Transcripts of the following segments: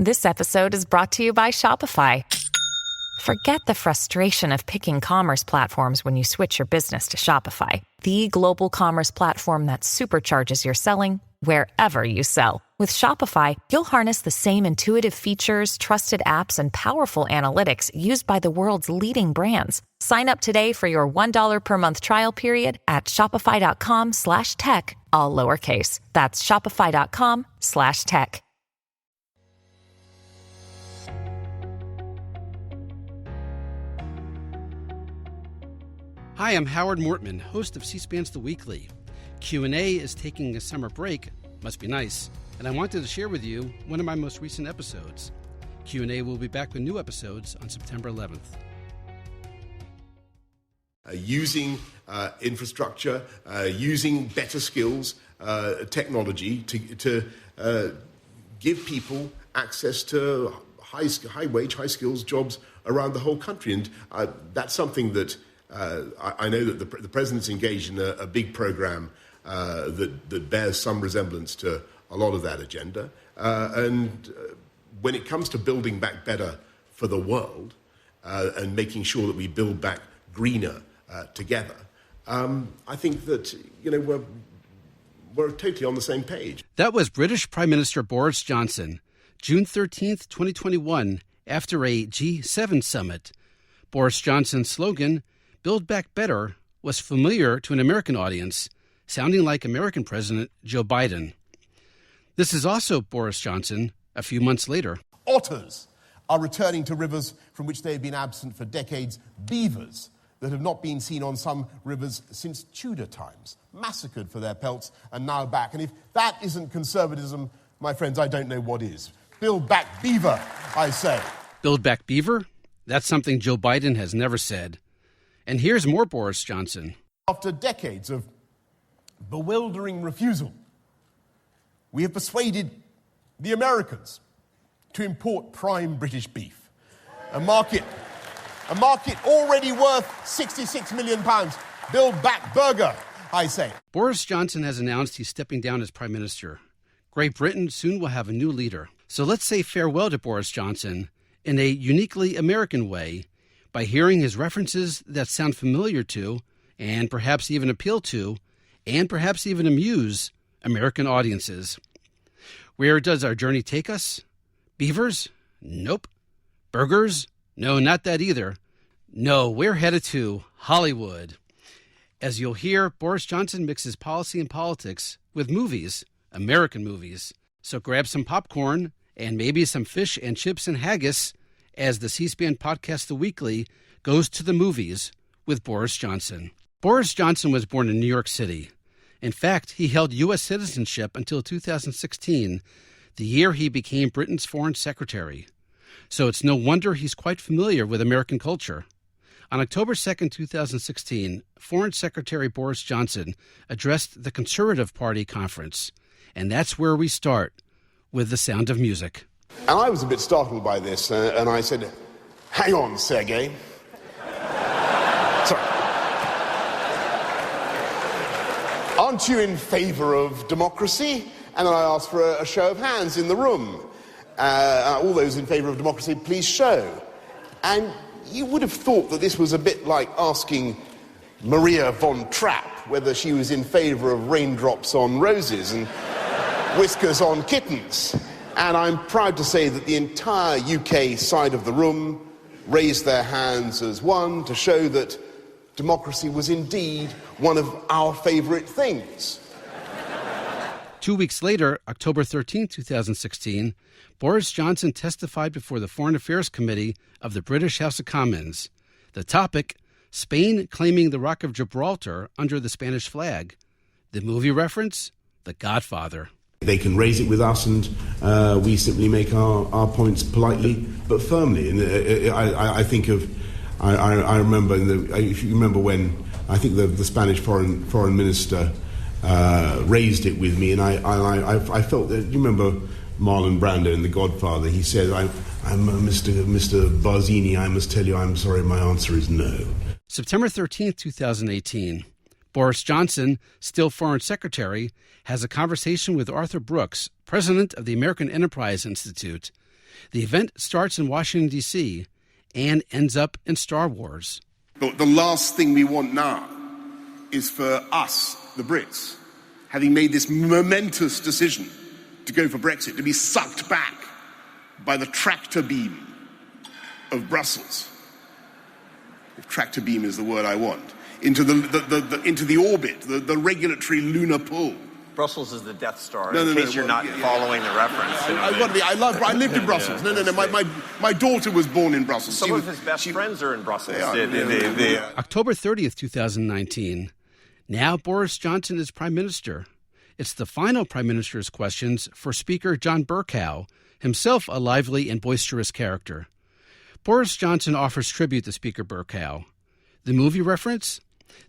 This episode is brought to you by Shopify. Forget the frustration of picking commerce platforms when you switch your business to Shopify, the global commerce platform that supercharges your selling wherever you sell. With Shopify, you'll harness the same intuitive features, trusted apps, and powerful analytics used by the world's leading brands. Sign up today for your $1 per month trial period at shopify.com/tech, all lowercase. That's shopify.com/tech. Hi, I'm Howard Mortman, host of C-SPAN's The Weekly. Q&A is taking a summer break, must be nice, and I wanted to share with you one of my most recent episodes. Q&A will be back with new episodes on September 11th. Using infrastructure, using better skills, technology to give people access to high-wage, high-skills jobs around the whole country. And that's something that I know that the President's engaged in a big program that bears some resemblance to a lot of that agenda. And when it comes to building back better for the world and making sure that we build back greener together, I think that, we're totally on the same page. That was British Prime Minister Boris Johnson, June 13th, 2021, after a G7 summit. Boris Johnson's slogan, "Build Back Better," was familiar to an American audience, sounding like American President Joe Biden. This is also Boris Johnson a few months later. Otters are returning to rivers from which they have been absent for decades. Beavers that have not been seen on some rivers since Tudor times, massacred for their pelts and now back. And if that isn't conservatism, my friends, I don't know what is. Build back beaver, I say. Build back beaver? That's something Joe Biden has never said. And here's more Boris Johnson. After decades of bewildering refusal, we have persuaded the Americans to import prime British beef, a market already worth £66 million. Build back burger, I say. Boris Johnson has announced he's stepping down as Prime Minister. Great Britain soon will have a new leader. So let's say farewell to Boris Johnson in a uniquely American way by hearing his references that sound familiar to, and perhaps even appeal to, and perhaps even amuse American audiences. Where does our journey take us? Beavers? Nope. Burgers? No, not that either. No, we're headed to Hollywood. As you'll hear, Boris Johnson mixes policy and politics with movies, American movies. So grab some popcorn and maybe some fish and chips and haggis as the C-SPAN podcast The Weekly goes to the movies with Boris Johnson. Boris Johnson was born in New York City. In fact, he held U.S. citizenship until 2016, the year he became Britain's foreign secretary. So it's no wonder he's quite familiar with American culture. On October 2nd, 2016, Foreign Secretary Boris Johnson addressed the Conservative Party conference. And that's where we start, with The Sound of Music. And I was a bit startled by this, and I said, "Hang on, Sergei." Sorry. "Aren't you in favour of democracy?" And then I asked for a show of hands in the room. All those in favour of democracy, please show. And you would have thought that this was a bit like asking Maria von Trapp whether she was in favour of raindrops on roses and whiskers on kittens. And I'm proud to say that the entire UK side of the room raised their hands as one to show that democracy was indeed one of our favourite things. 2 weeks later, October 13, 2016, Boris Johnson testified before the Foreign Affairs Committee of the British House of Commons. The topic, Spain claiming the Rock of Gibraltar under the Spanish flag. The movie reference, The Godfather. They can raise it with us, and we simply make our points politely but firmly. And I think of, I remember, if you remember when I think the Spanish foreign minister raised it with me, and I felt that, you remember Marlon Brando in The Godfather? He said, "I'm Mr. Barzini. I must tell you, I'm sorry. My answer is no." September 13th, 2018. Boris Johnson, still Foreign Secretary, has a conversation with Arthur Brooks, president of the American Enterprise Institute. The event starts in Washington, D.C., and ends up in Star Wars. The last thing we want now is for us, the Brits, having made this momentous decision to go for Brexit, to be sucked back by the tractor beam of Brussels. If tractor beam is the word I want, into the orbit, the regulatory lunar pull. Brussels is the Death Star, in case you're not following the reference. I lived in Brussels. My daughter was born in Brussels. Some of his best friends are in Brussels. October 30th, 2019. Now Boris Johnson is Prime Minister. It's the final Prime Minister's questions for Speaker John Bercow, himself a lively and boisterous character. Boris Johnson offers tribute to Speaker Bercow. The movie reference?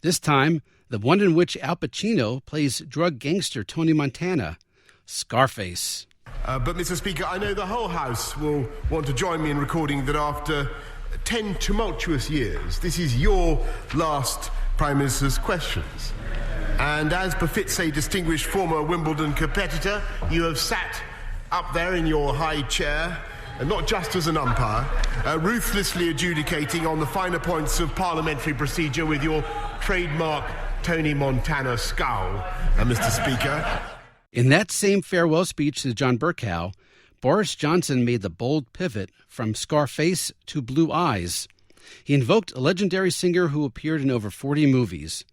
This time, the one in which Al Pacino plays drug gangster Tony Montana, Scarface. But, Mr. Speaker, I know the whole House will want to join me in recording that after 10 tumultuous years, this is your last Prime Minister's questions. And as befits a distinguished former Wimbledon competitor, you have sat up there in your high chair, and not just as an umpire, ruthlessly adjudicating on the finer points of parliamentary procedure with your trademark Tony Montana scowl, Mr. Speaker. In that same farewell speech to John Bercow, Boris Johnson made the bold pivot from Scarface to Blue Eyes. He invoked a legendary singer who appeared in over 40 movies.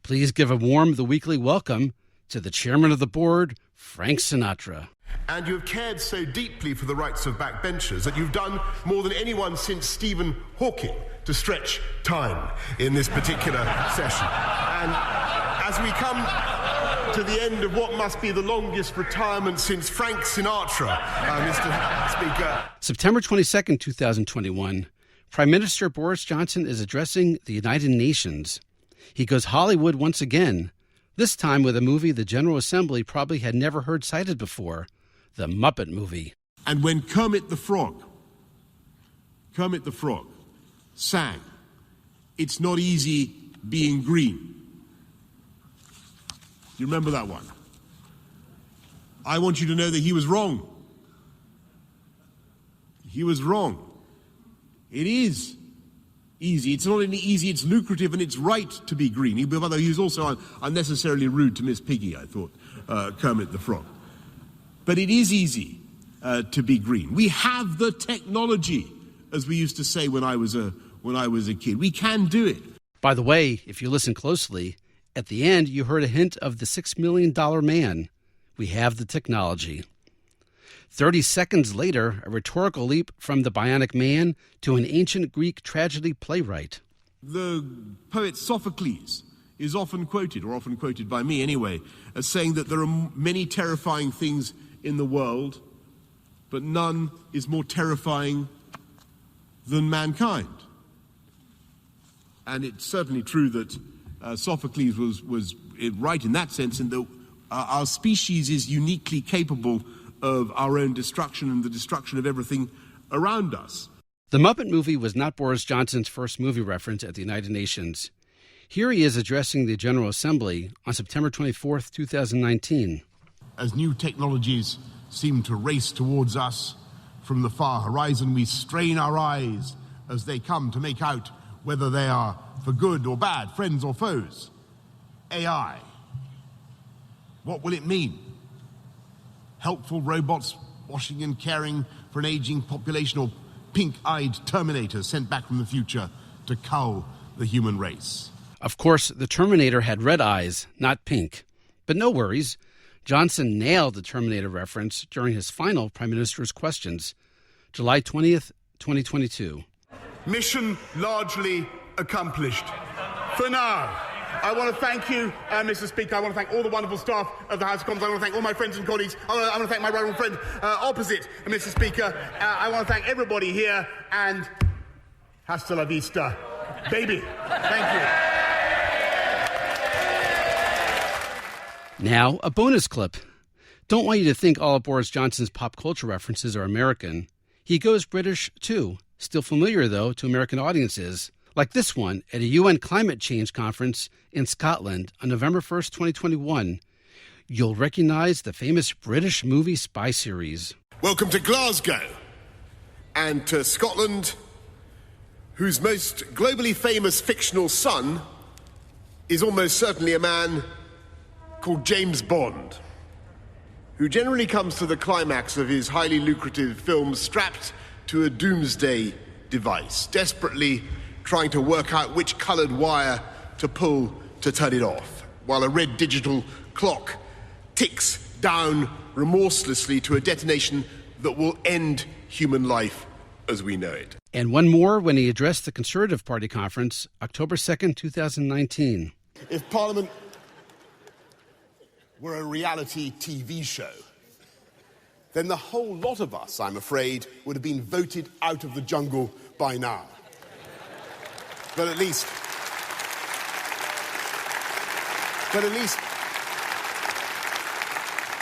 Please give a warm The Weekly welcome to the chairman of the board, Frank Sinatra. And you have cared so deeply for the rights of backbenchers that you've done more than anyone since Stephen Hawking to stretch time in this particular session. And as we come to the end of what must be the longest retirement since Frank Sinatra, Mr. Speaker. September 22nd, 2021, Prime Minister Boris Johnson is addressing the United Nations. He goes Hollywood once again, this time with a movie the General Assembly probably had never heard cited before, the Muppet Movie. And when Kermit the Frog sang, "It's not easy being green." You remember that one? I want you to know that he was wrong. He was wrong. It is easy. It's not only easy, it's lucrative and it's right to be green. Although he was also unnecessarily rude to Miss Piggy, I thought, Kermit the Frog. But it is easy to be green. We have the technology, as we used to say when I was a kid. We can do it. By the way, if you listen closely, at the end you heard a hint of the $6 million man. We have the technology. 30 seconds later, a rhetorical leap from the Bionic Man to an ancient Greek tragedy playwright. The poet Sophocles is often quoted by me anyway, as saying that there are many terrifying things in the world, but none is more terrifying than mankind. And it's certainly true that Sophocles was right in that sense, in that our species is uniquely capable of our own destruction and the destruction of everything around us. The Muppet Movie was not Boris Johnson's first movie reference at the United Nations. Here he is addressing the General Assembly on September 24th, 2019. As new technologies seem to race towards us from the far horizon, we strain our eyes as they come to make out whether they are for good or bad, friends or foes. AI. What will it mean? Helpful robots washing and caring for an aging population, or pink-eyed Terminator sent back from the future to cull the human race? Of course, the Terminator had red eyes, not pink. But no worries. Johnson nailed the Terminator reference during his final Prime Minister's questions, July 20th, 2022. Mission largely accomplished. For now, I want to thank you, Mr. Speaker. I want to thank all the wonderful staff of the House of Commons. I want to thank all my friends and colleagues. I want to thank my right friend opposite, Mr. Speaker. I want to thank everybody here, and hasta la vista, baby. Thank you. Now, a bonus clip. Don't want you to think all of Boris Johnson's pop culture references are American. He goes British, too. Still familiar, though, to American audiences. Like this one at a UN climate change conference in Scotland on November 1st, 2021. You'll recognize the famous British movie spy series. Welcome to Glasgow, and to Scotland, whose most globally famous fictional son is almost certainly a man called James Bond, who generally comes to the climax of his highly lucrative films strapped to a doomsday device, desperately trying to work out which coloured wire to pull to turn it off, while a red digital clock ticks down remorselessly to a detonation that will end human life as we know it. And one more when he addressed the Conservative Party conference, October 2nd, 2019. If Parliament were a reality TV show, then the whole lot of us, I'm afraid, would have been voted out of the jungle by now. But at least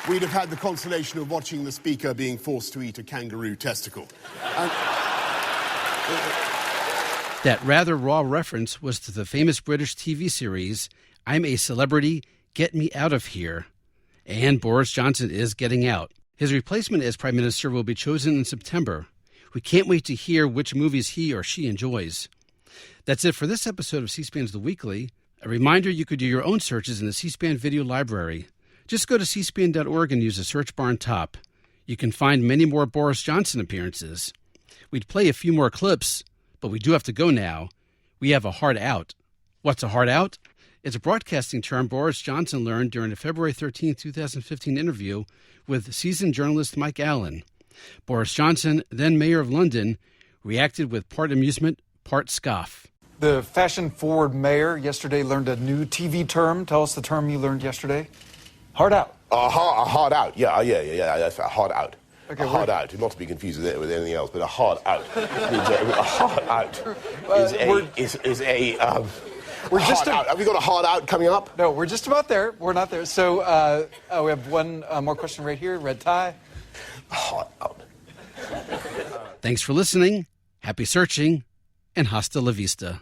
we'd have had the consolation of watching the Speaker being forced to eat a kangaroo testicle. That rather raw reference was to the famous British TV series, I'm a Celebrity, Get Me Out of Here. And Boris Johnson is getting out. His replacement as Prime Minister will be chosen in September. We can't wait to hear which movies he or she enjoys. That's it for this episode of C-SPAN's The Weekly. A reminder, you could do your own searches in the C-SPAN video library. Just go to cspan.org and use the search bar on top. You can find many more Boris Johnson appearances. We'd play a few more clips, but we do have to go now. We have a hard out. What's a hard out? It's a broadcasting term Boris Johnson learned during a February 13, 2015 interview with seasoned journalist Mike Allen. Boris Johnson, then mayor of London, reacted with part amusement, part scoff. The fashion-forward mayor yesterday learned a new TV term. Tell us the term you learned yesterday. Hard out. A hard out. Yeah. That's a hard out. Okay, a hard out, not to be confused with anything else, but a hard out. A hard out is a we're hard just out. Have we got a hard out coming up? No, we're just about there. We're not there. So we have one more question right here. Red tie. Hard out. Thanks for listening. Happy searching, and hasta la vista.